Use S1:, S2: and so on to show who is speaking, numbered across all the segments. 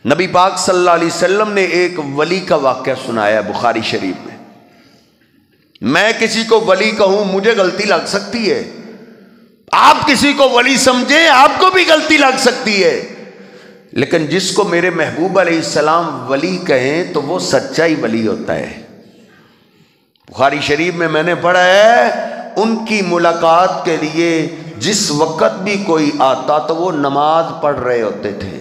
S1: نبی پاک صلی اللہ علیہ وسلم نے ایک ولی کا واقعہ سنایا بخاری شریف میں. میں کسی کو ولی کہوں مجھے غلطی لگ سکتی ہے، آپ کسی کو ولی سمجھیں آپ کو بھی غلطی لگ سکتی ہے، لیکن جس کو میرے محبوب علیہ السلام ولی کہیں تو وہ سچا ہی ولی ہوتا ہے. بخاری شریف میں نے پڑھا ہے ان کی ملاقات کے لیے جس وقت بھی کوئی آتا تو وہ نماز پڑھ رہے ہوتے تھے،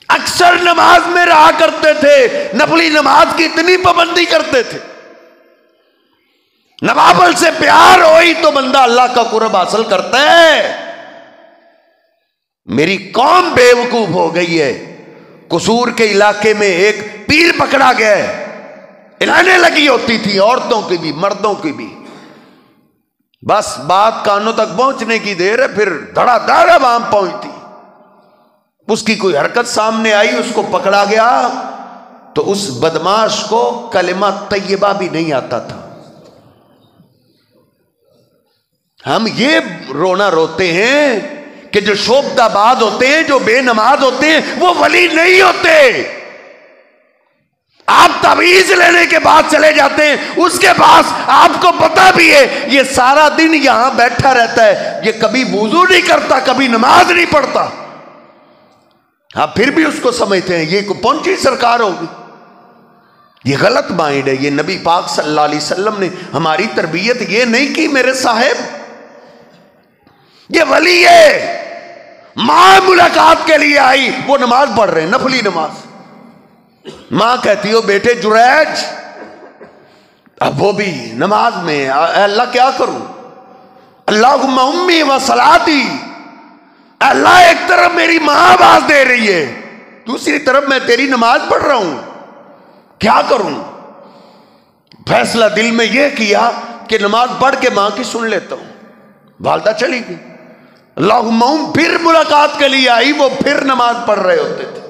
S1: اکثر نماز میں رہا کرتے تھے، نفلی نماز کی اتنی پابندی کرتے تھے. نوافل سے پیار ہوئی تو بندہ اللہ کا قرب حاصل کرتا ہے. میری قوم بے وقوف ہو گئی ہے. قصور کے علاقے میں ایک پیر پکڑا گیا ہے، اعلانیں لگی ہوتی تھی عورتوں کی بھی مردوں کی بھی، بس بات کانوں تک پہنچنے کی دیر ہے، پھر دھڑا دھڑ عوام پہنچتی. اس کی کوئی حرکت سامنے آئی، اس کو پکڑا گیا تو اس بدماش کو کلمہ طیبہ بھی نہیں آتا تھا. ہم یہ رونا روتے ہیں کہ جو شوفتہ باد ہوتے ہیں، جو بے نماز ہوتے ہیں، وہ ولی نہیں ہوتے. آپ تعویذ لینے کے بعد چلے جاتے ہیں، اس کے پاس آپ کو پتا بھی ہے یہ سارا دن یہاں بیٹھا رہتا ہے، یہ کبھی وضو نہیں کرتا، کبھی نماز نہیں پڑھتا، آپ پھر بھی اس کو سمجھتے ہیں یہ کوئی پہنچی سرکار ہوگی. یہ غلط مائنڈ ہے. یہ نبی پاک صلی اللہ علیہ وسلم نے ہماری تربیت یہ نہیں کی میرے صاحب. یہ ولی ہے، ماں ملاقات کے لیے آئی، وہ نماز پڑھ رہے ہیں، نفلی نماز. ماں کہتی ہو بیٹے جریج، اب وہ بھی نماز میں، اے اللہ کیا کروں، اللہم امی و صلاتی، اللہ ایک طرف میری ماں آواز دے رہی ہے، دوسری طرف میں تیری نماز پڑھ رہا ہوں، کیا کروں. فیصلہ دل میں یہ کیا کہ نماز پڑھ کے ماں کی سن لیتا ہوں. والدہ چلی گئی. اللہم پھر ملاقات کے لیے آئی، وہ پھر نماز پڑھ رہے ہوتے تھے.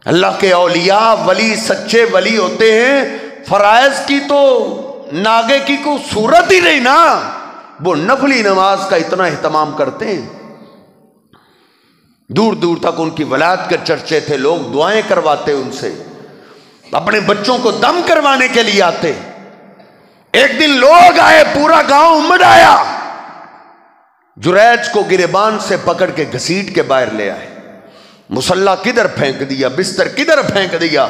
S1: اللہ کے اولیاء ولی سچے ولی ہوتے ہیں، فرائض کی تو ناگے کی کوئی صورت ہی نہیں نا، وہ نفلی نماز کا اتنا اہتمام کرتے ہیں. دور دور تک ان کی ولادت کے چرچے تھے، لوگ دعائیں کرواتے ان سے، اپنے بچوں کو دم کروانے کے لیے آتے. ایک دن لوگ آئے، پورا گاؤں امڑ آیا، جریج کو گریبان سے پکڑ کے گھسیٹ کے باہر لے آئے. مصلی کدھر پھینک دیا، بستر کدھر پھینک دیا،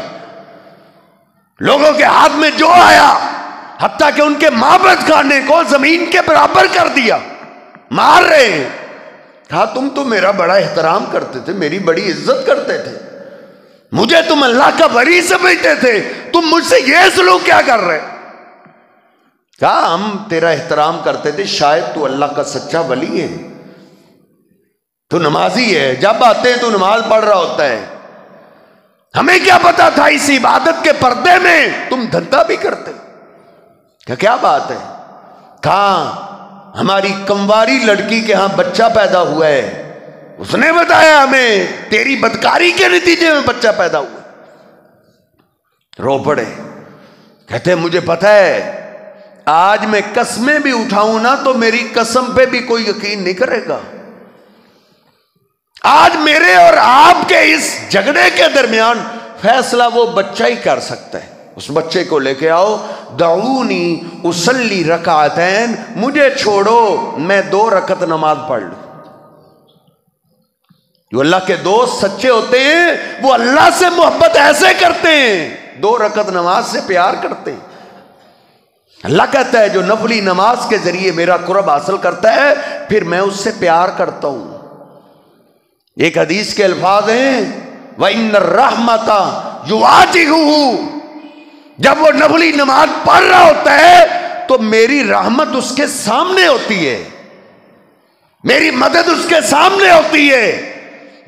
S1: لوگوں کے ہاتھ میں جو آیا، حتیٰ کہ ان کے معبد خانے کو زمین کے برابر کر دیا، مار رہے ہیں. کہا تم تو میرا بڑا احترام کرتے تھے، میری بڑی عزت کرتے تھے، مجھے تم اللہ کا ولی سمجھتے تھے، تم مجھ سے یہ سلوک کیا کر رہے. کہا ہم تیرا احترام کرتے تھے، شاید تو اللہ کا سچا ولی ہے، تو نمازی ہے، جب آتے ہیں تو نماز پڑھ رہا ہوتا ہے، ہمیں کیا پتا تھا اس عبادت کے پردے میں تم دھندا بھی کرتے. کیا بات ہے. کہاں ہماری کمواری لڑکی کے ہاں بچہ پیدا ہوا ہے، اس نے بتایا ہمیں تیری بدکاری کے نتیجے میں بچہ پیدا ہوا. رو پڑے. کہتے مجھے پتا ہے آج میں قسمیں بھی اٹھاؤں نا تو میری قسم پہ بھی کوئی یقین نہیں کرے گا. آج میرے اور آپ کے اس جھگڑے کے درمیان فیصلہ وہ بچہ ہی کر سکتا ہے. اس بچے کو لے کے آؤ، دعونی اصلی رکعتین، مجھے چھوڑو میں 2 رکعت نماز پڑھ لوں. جو اللہ کے دوست سچے ہوتے ہیں وہ اللہ سے محبت ایسے کرتے ہیں، 2 رکعت نماز سے پیار کرتے ہیں. اللہ کہتا ہے جو نفلی نماز کے ذریعے میرا قرب حاصل کرتا ہے پھر میں اس سے پیار کرتا ہوں. ایک حدیث کے الفاظ ہیں وَإِنَّ الرَّحْمَةَ يُوَاجِهُهُ، جب وہ نفلی نماز پڑھ رہا ہوتا ہے تو میری رحمت اس کے سامنے ہوتی ہے، میری مدد اس کے سامنے ہوتی ہے،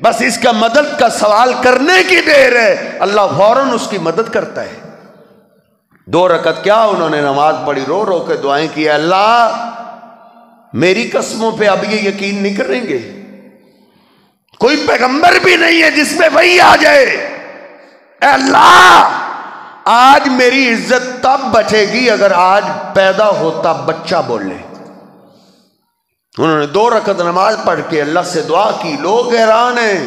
S1: بس اس کا مدد کا سوال کرنے کی دیر ہے، اللہ فوراً اس کی مدد کرتا ہے. 2 رکعت کیا انہوں نے نماز پڑھی، رو رو کے دعائیں کی، اللہ میری قسموں پہ اب یہ یقین نہیں کریں گے، کوئی پیغمبر بھی نہیں ہے جس پہ وہی آ جائے، اے اللہ آج میری عزت تب بچے گی اگر آج پیدا ہوتا بچہ بولے. انہوں نے 2 رکعت نماز پڑھ کے اللہ سے دعا کی. لوگ حیران ہیں